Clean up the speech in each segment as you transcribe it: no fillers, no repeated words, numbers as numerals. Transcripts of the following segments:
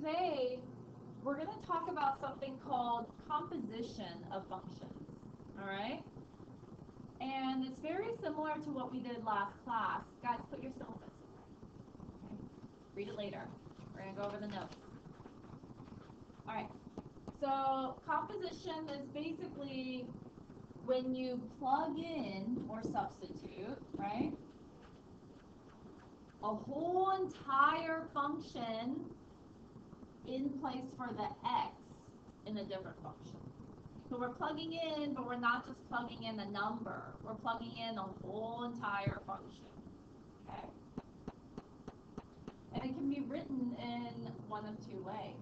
today we're going to talk about something called composition of functions, all right? And it's very similar to what we did last class. Guys, put your syllabus away. Okay? Read it later. We're going to go over the notes. All right. So composition is basically when you plug in or substitute, right, a whole entire function in place for the x in a different function. So we're plugging in, but we're not just plugging in a number. We're plugging in a whole entire function. Okay? And it can be written in one of two ways.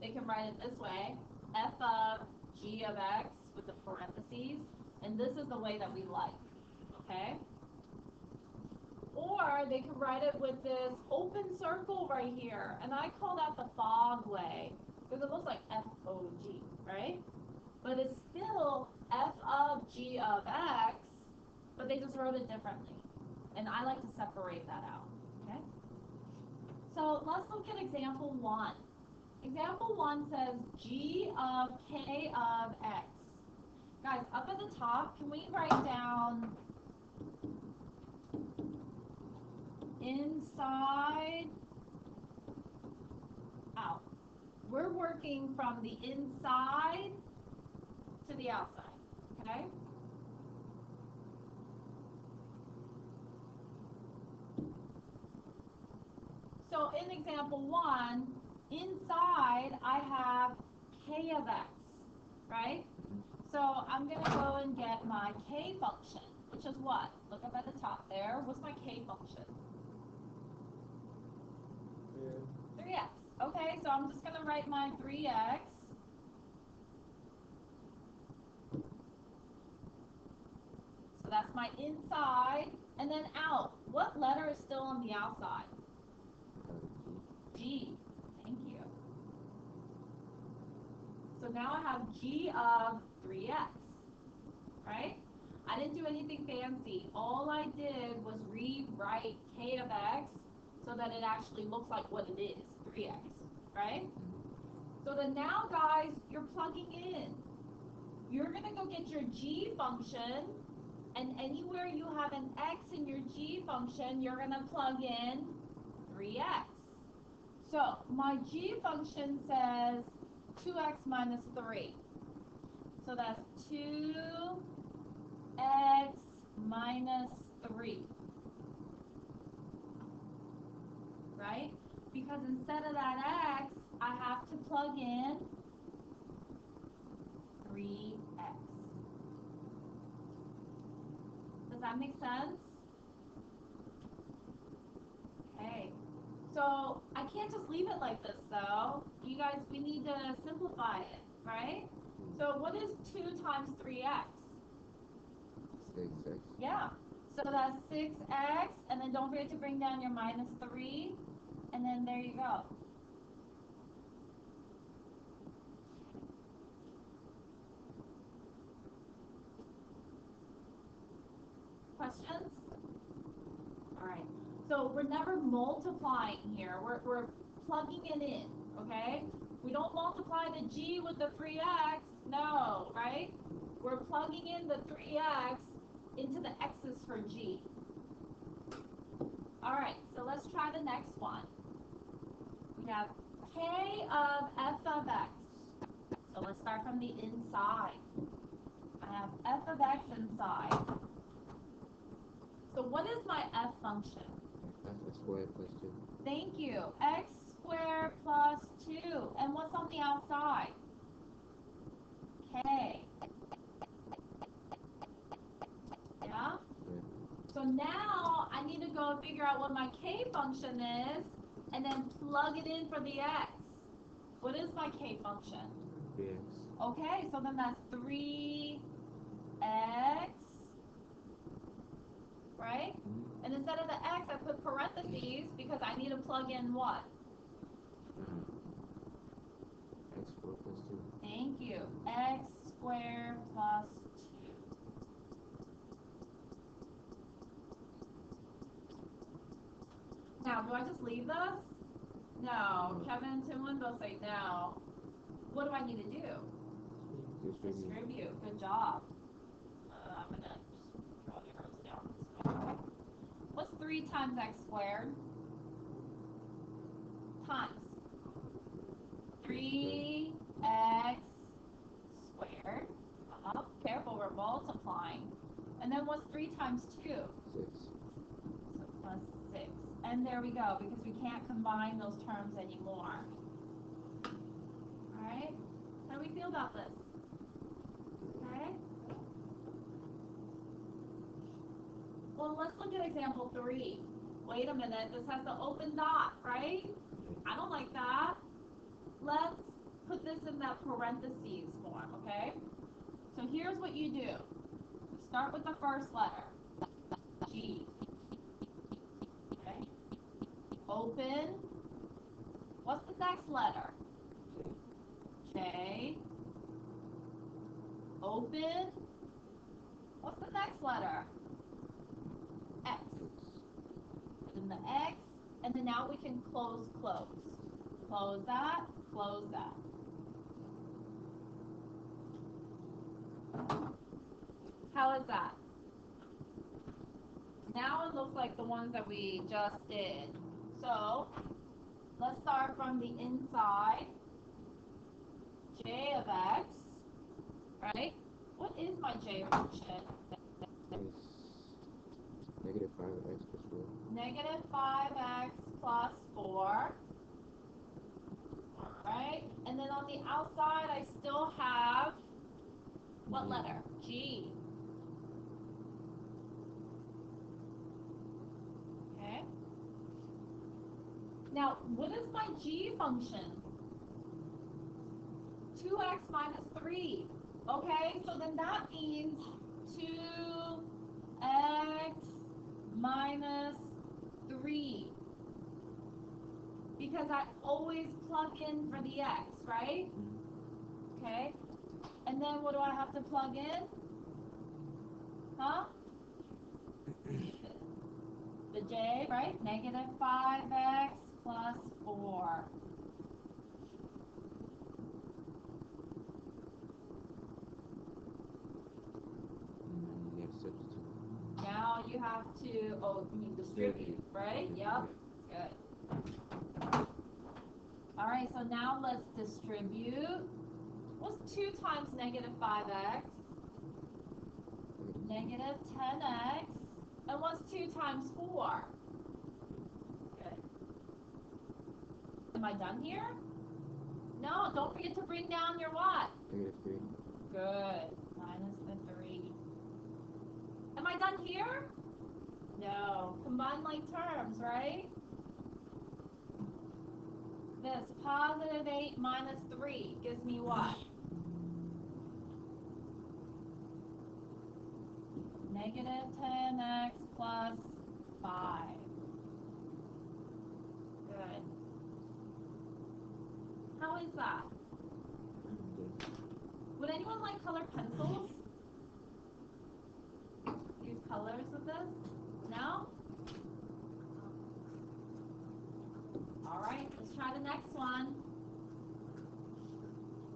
They can write it this way, f of g of x with the parentheses, and this is the way that we like. Okay? Or they could write it with this open circle right here, and I call that the fog way, because it looks like F-O-G, right? But it's still f of g of x, but they just wrote it differently. And I like to separate that out, okay? So let's look at example 1. Example 1 says g of k of x. Guys, up at the top, can we write down inside, out? We're working from the inside to the outside, okay? So in example 1, inside I have k of x, right? So I'm going to go and get my k function, which is what? Look up at the top there. What's my k function? 3x. Okay, so I'm just going to write my 3x. So that's my inside. And then out. What letter is still on the outside? G. Thank you. So now I have g of 3x, right? I didn't do anything fancy. All I did was rewrite k of x so that it actually looks like what it is, 3x, right? So then now, guys, you're plugging in. You're going to go get your g function, and anywhere you have an x in your g function, you're going to plug in 3x. So my g function says 2x minus 3. So that's 2x minus 3. Right? Because instead of that x, I have to plug in 3x. Does that make sense? Okay. So I can't just leave it like this, though. You guys, we need to simplify it, right? So what is 2 times 3x? 6x. Yeah. So that's 6x, and then don't forget to bring down your minus 3, and then there you go. Questions? All right. So we're never multiplying here. We're plugging it in, okay? We don't multiply the g with the 3x. No, right? We're plugging in the 3x into the x's for g. All right, so let's try the next one. We have k of f of x. So let's start from the inside. I have f of x inside. So what is my f function? X squared plus 2. Thank you. X squared plus 2. And what's on the outside? K. Yeah? So now I need to go and figure out what my k function is and then plug it in for the x. What is my k function? 3x. Okay, so then that's 3x, right? And instead of the x, I put parentheses because I need to plug in what? X squared plus 2. Thank you. X squared plus 2. Now, do I just leave this? No. Kevin and Timlin what do I need to do? Distribute. Good job. I'm going to just draw the arrows down this way. What's 3 times x squared? Times 3x squared. Careful, we're multiplying. And then what's 3 times 2? 6. So plus 6. And there we go, because we can't combine those terms anymore. Alright? How do we feel about this? Okay? Well, let's look at example 3. Wait a minute, this has the open dot, right? I don't like that. Let's put this in that parentheses form, okay? So here's what you do. You start with the first letter, G. Okay? Open. What's the next letter? J. Open. What's the next letter? X. And the X, and then now we can close. Close that, close that. How is that? Now it looks like the ones that we just did. So, let's start from the inside. J of x, right? What is my J function? Negative 5x plus 4. Negative 5x plus 4. Right? And then on the outside, I still have what letter? G. Okay? Now, what is my G function? 2x minus 3. Okay, so then that means 2x minus 3. Because I always plug in for the x, right? Okay. And then what do I have to plug in? Huh? The j, right? Negative 5x plus 4. Yes, substitute. Now you have to, oh, you mean distribute, right? Yep. Good. All right, so now let's distribute. What's 2 times negative 5x? Negative 10x. And what's 2 times 4? Good. Am I done here? No, don't forget to bring down your what? Negative 3. Good. Minus the 3. Am I done here? No. Combine like terms, right? This positive 8 minus 3 gives me what? Negative 10x plus 5. Good. How is that? Would anyone like colored pencils? Use colors with this? No? Alright, let's try the next one.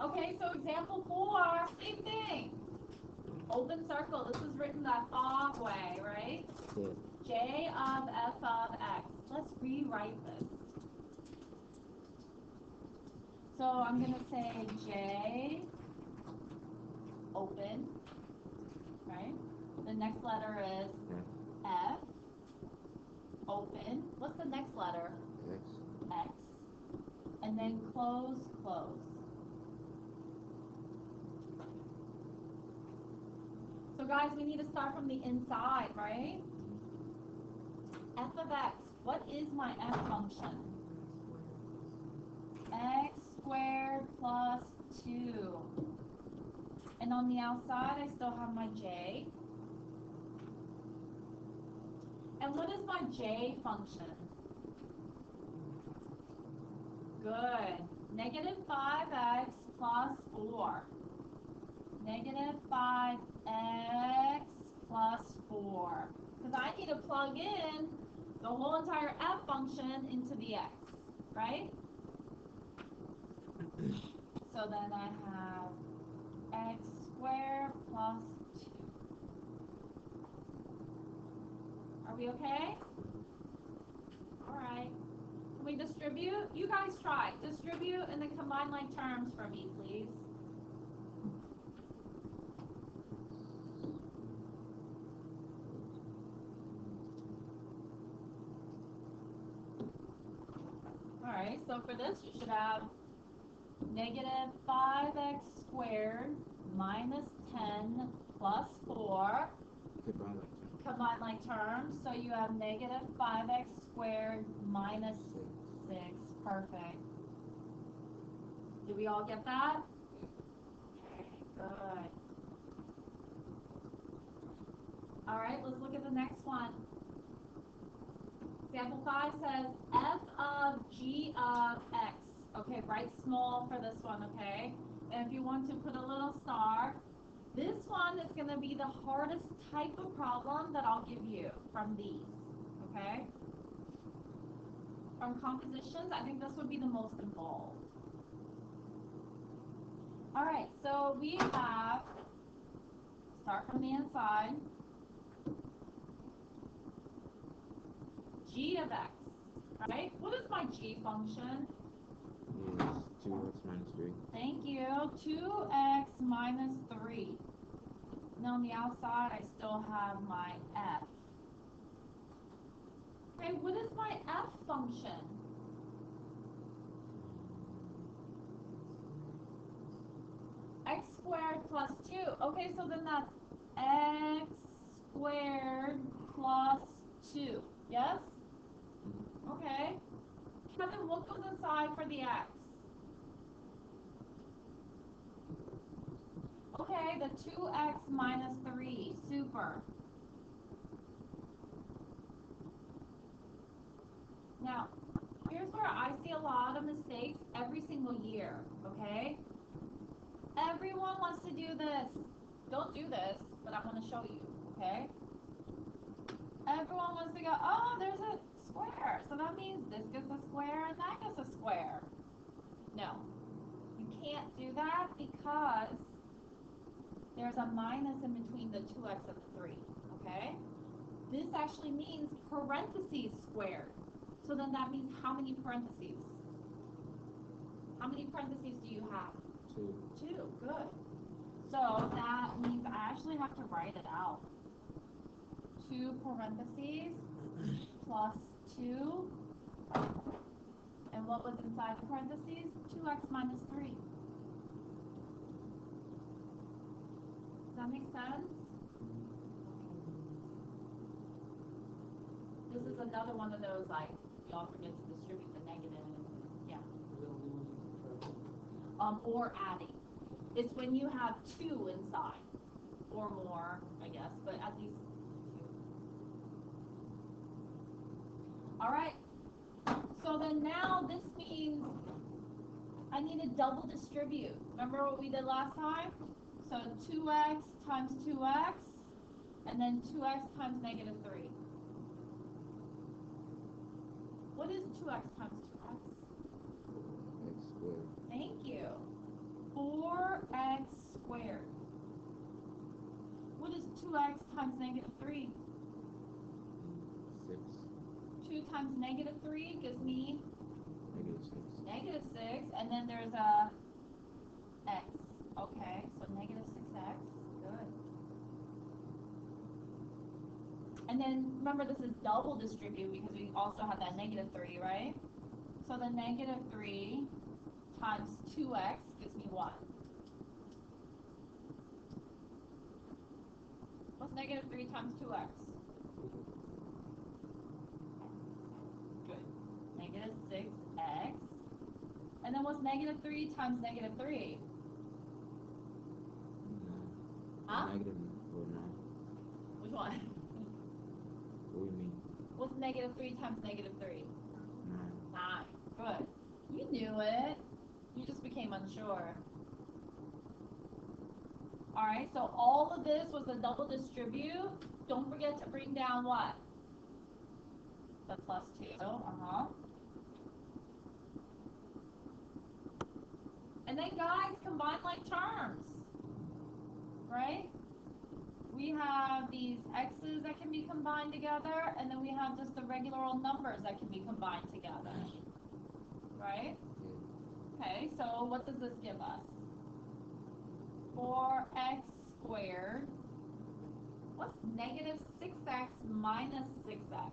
Okay, so example 4, same thing. Open circle, this is written that fog way, right? Yeah. J of f of x. Let's rewrite this. So I'm going to say J, open, right? The next letter is F, open. What's the next letter? X. X. And then close. So guys, we need to start from the inside, right? F of x, what is my f function? X squared plus 2. And on the outside, I still have my j. And what is my j function? Good. Negative 5x plus 4. Negative 5x plus 4. Because I need to plug in the whole entire f function into the x, right? So So then I have x squared plus 2. Are we okay? All right. Can we distribute? You guys try. Distribute and then combine like terms for me, please. All right, so for this, you should have negative 5x squared minus 10 plus 4. Combine like terms. So you have negative 5x squared minus 6. Perfect. Did we all get that? Okay, good. All right, let's look at the next one. Example 5 says f of g of x. Okay, write small for this one, okay? And if you want to put a little star, this one is going to be the hardest type of problem that I'll give you from these, okay? From compositions, I think this would be the most involved. All right, so we have, start from the inside, g of x, right? What is my g function? Is 2x minus 3. Thank you. 2x minus 3. And on the outside, I still have my f. Okay, what is my f function? X squared plus 2. Okay, so then that's x squared plus 2. Yes? Okay. Kevin, what goes inside for the x? Okay, the 2x minus 3. Super. Now, here's where I see a lot of mistakes every single year, okay? Everyone wants to do this. Don't do this, but I'm going to show you, okay? Everyone wants to go, oh, there's a square. So that means this gets a square and that gets a square. No, you can't do that because there's a minus in between the 2x and the 3, okay? This actually means parentheses squared. So then that means how many parentheses? How many parentheses do you have? 2. 2, good. So that means I actually have to write it out. 2 parentheses plus 2. And what was inside the parentheses? 2x minus 3. Does that make sense? This is another one of those, like, y'all forget to distribute the negative. Yeah. Or adding. It's when you have 2 inside. Or more, I guess, but at least 2. All right. So then now this means I need to double distribute. Remember what we did last time? So 2x times 2x, and then 2x times negative 3. What is 2x times 2x? X squared. Thank you. 4x squared. What is 2x times negative 3? 6. 2 times negative 3 gives me Negative 6. negative 6, and then there's a x. Okay, so negative 6x. Good. And then remember, this is double distribute because we also have that negative 3, right? So the negative 3 times 2x gives me what? What's negative 3 times 2x? Good. Negative 6x. And then what's negative 3 times negative 3? Huh? Negative or 9. Which one? What do you mean? What's negative 3 times negative 3? 9. 9. Good. You knew it. You just became unsure. Alright, so all of this was a double distribute. Don't forget to bring down what? The plus 2. And then guys, combine like terms, right? We have these x's that can be combined together, and then we have just the regular old numbers that can be combined together, right? Okay, so what does this give us? 4x squared. What's negative 6x minus 6x?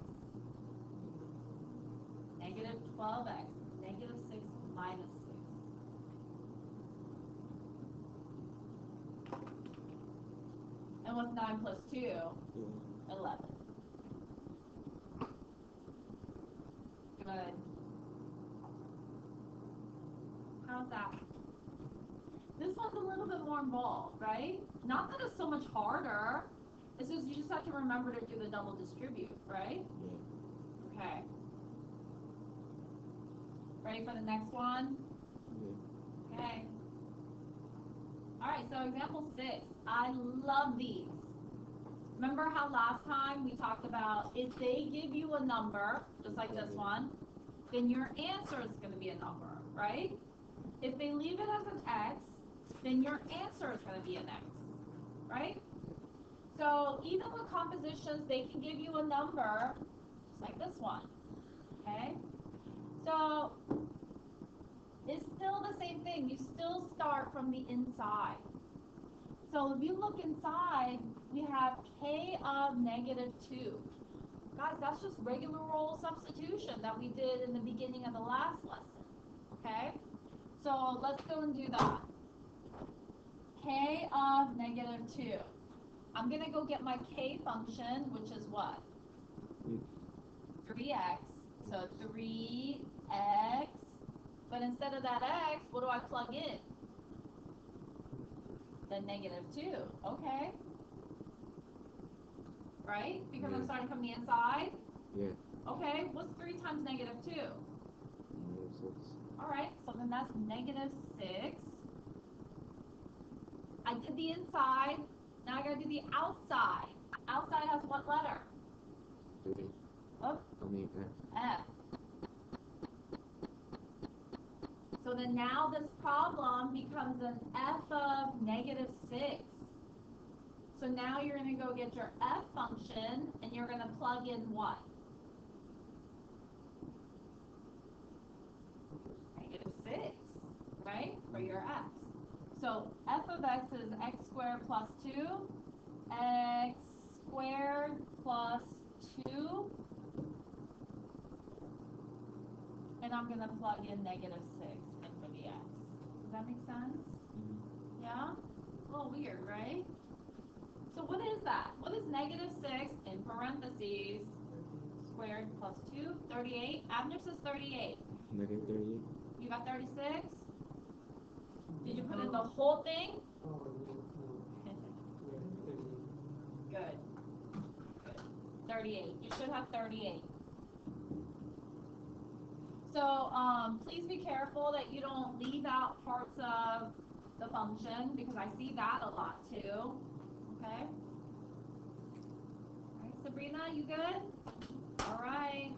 Negative 12x. Negative 6 minus 6. And what's 9 plus 2? 11. Good. How's that? This one's a little bit more involved, right? Not that it's so much harder. It's just you just have to remember to do the double distribute, right? Yeah. Okay. Ready for the next one? Yeah. Okay. All right, so example 6. I love these. Remember how last time we talked about if they give you a number, just like this one, then your answer is going to be a number, right? If they leave it as an x, then your answer is going to be an x, right? So even with compositions, they can give you a number, just like this one, okay? So it's still the same thing. You still start from the inside. So if you look inside, we have k of negative 2. Guys, that's just regular old substitution that we did in the beginning of the last lesson, okay? So let's go and do that. K of negative 2. I'm going to go get my k function, which is what? 3x. So 3x. But instead of that x, what do I plug in? The negative 2. Okay. Right? Because I'm starting from the inside? Yeah. Okay. What's 3 times negative 2? Negative 6. All right. So then that's negative 6. I did the inside. Now I got to do the outside. Outside has what letter? 3. Oh, I mean, F. So then now this problem becomes an f of negative 6. So now you're going to go get your f function, and you're going to plug in what? Negative 6, right, for your x. So f of x is x squared plus 2, x squared plus 2, and I'm going to plug in negative 6 in for the x. Does that make sense? Yeah? A little weird, right? So what is that? What is negative 6 in parentheses squared plus 2? 38? Abner says 38. negative 38. You got 36? Did you put in the whole thing? Good. Good. 38. You should have 38. So please be careful that you don't leave out parts of the function because I see that a lot too. Okay? All right, Sabrina, you good? All right.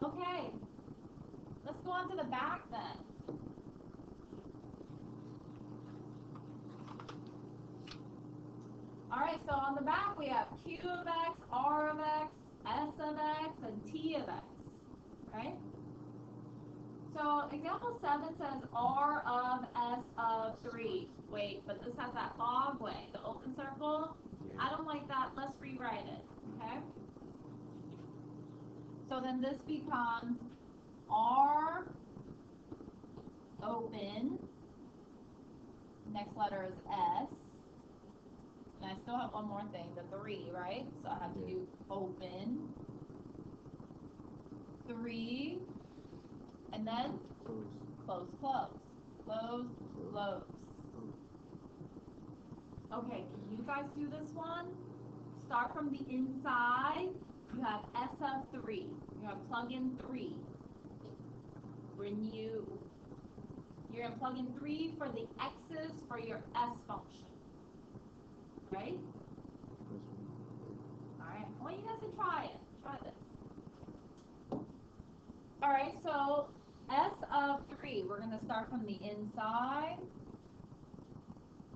Okay. Let's go on to the back then. All right, so on the back we have Q of x, R of x, S of x, and T of x, right? So example 7 says R of S of 3. Wait, but this has that log way, the open circle. I don't like that. Let's rewrite it, okay? So then this becomes R open. Next letter is S. And I still have one more thing, the 3, right? So I have to do open 3, and then close, close, close, close. Okay, can you guys do this one? Start from the inside. You have S of 3. You have plug in 3. When you're going to plug in 3 for the x's for your S function. Right? Alright, I want you guys to try it. Try this. Alright, so S of 3. We're going to start from the inside.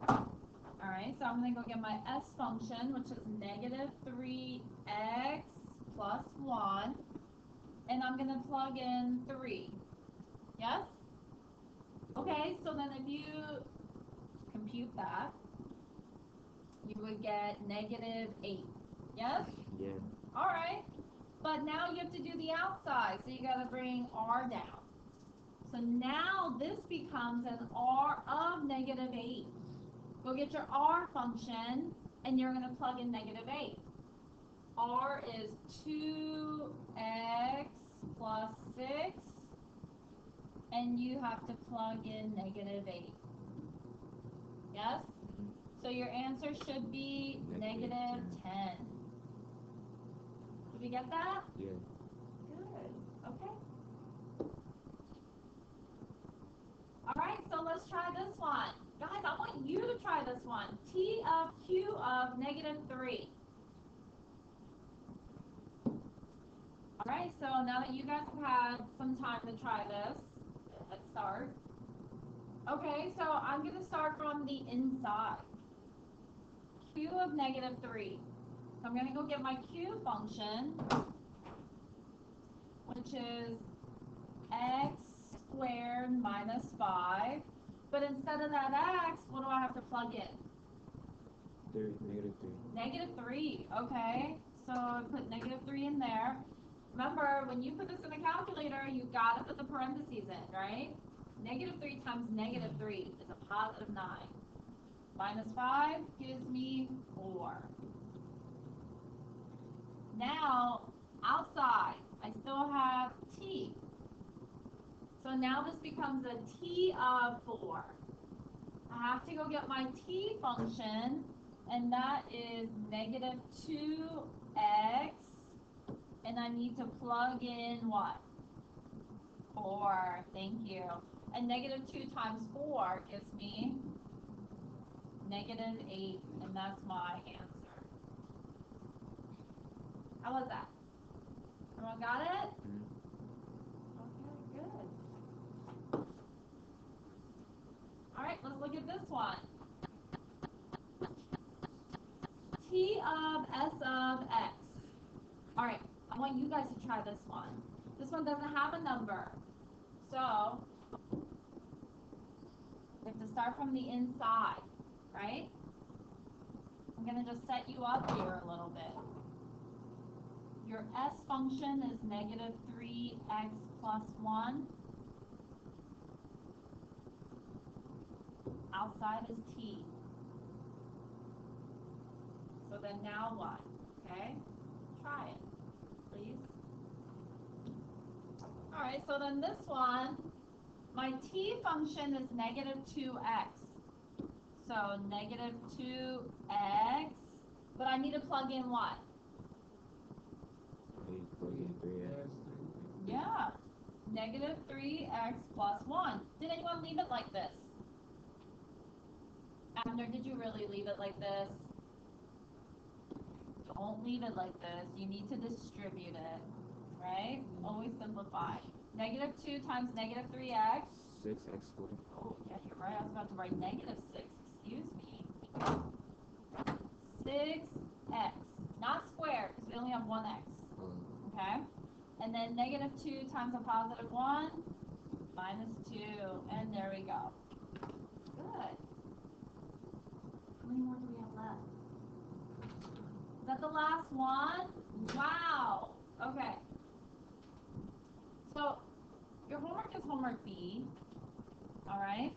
All right, so I'm going to go get my s function, which is negative 3x plus 1. And I'm going to plug in 3. Yes? Okay, so then if you compute that, you would get negative 8. Yes? Yeah. All right. But now you have to do the outside, so you got to bring r down. So now this becomes an r of negative 8. Go get your r function, and you're going to plug in negative 8. R is 2x plus 6, and you have to plug in negative 8. Yes? So your answer should be negative 10. Did we get that? Yeah. Good. Okay. All right, so let's try this one. Guys, I want you to try this one. T of q of negative 3. All right, so now that you guys have had some time to try this, let's start. Okay, so I'm going to start from the inside. Q of negative 3. So I'm going to go get my q function, which is x squared minus 5. But instead of that x, what do I have to plug in? Negative 3. Negative 3, okay. So I put negative 3 in there. Remember, when you put this in a calculator, you got to put the parentheses in, right? Negative 3 times negative 3 is a positive 9. Minus 5 gives me 4. Now, outside, I still have t. So now this becomes a t of 4. I have to go get my t function, and that is negative 2x, and I need to plug in what? 4. Thank you. And negative 2 times 4 gives me negative 8, and that's my answer. How was that? Everyone got it? Okay, good. All right, let's look at this one. T of s of x. All right, I want you guys to try this one. This one doesn't have a number. So, we have to start from the inside, right? I'm going to just set you up here a little bit. Your s function is negative 3x plus 1. Outside is t. So then now what? Okay? Try it, please. All right, so then this one, my t function is negative 2x. So negative 2x, but I need to plug in what? Plug in 3x. Yeah, negative 3x plus 1. Did anyone leave it like this? Abner, did you really leave it like this? Don't leave it like this. You need to distribute it, right? Always simplify. Negative 2 times negative 3x. 6x squared. Oh, yeah, you're right. I was about to write negative 6. Excuse me. 6x. Not squared, because we only have one x. Okay? And then negative 2 times a positive 1. Minus 2. And there we go. Good. How many more do we have left? Is that the last one? Wow. Okay. So, your homework is homework B. All right?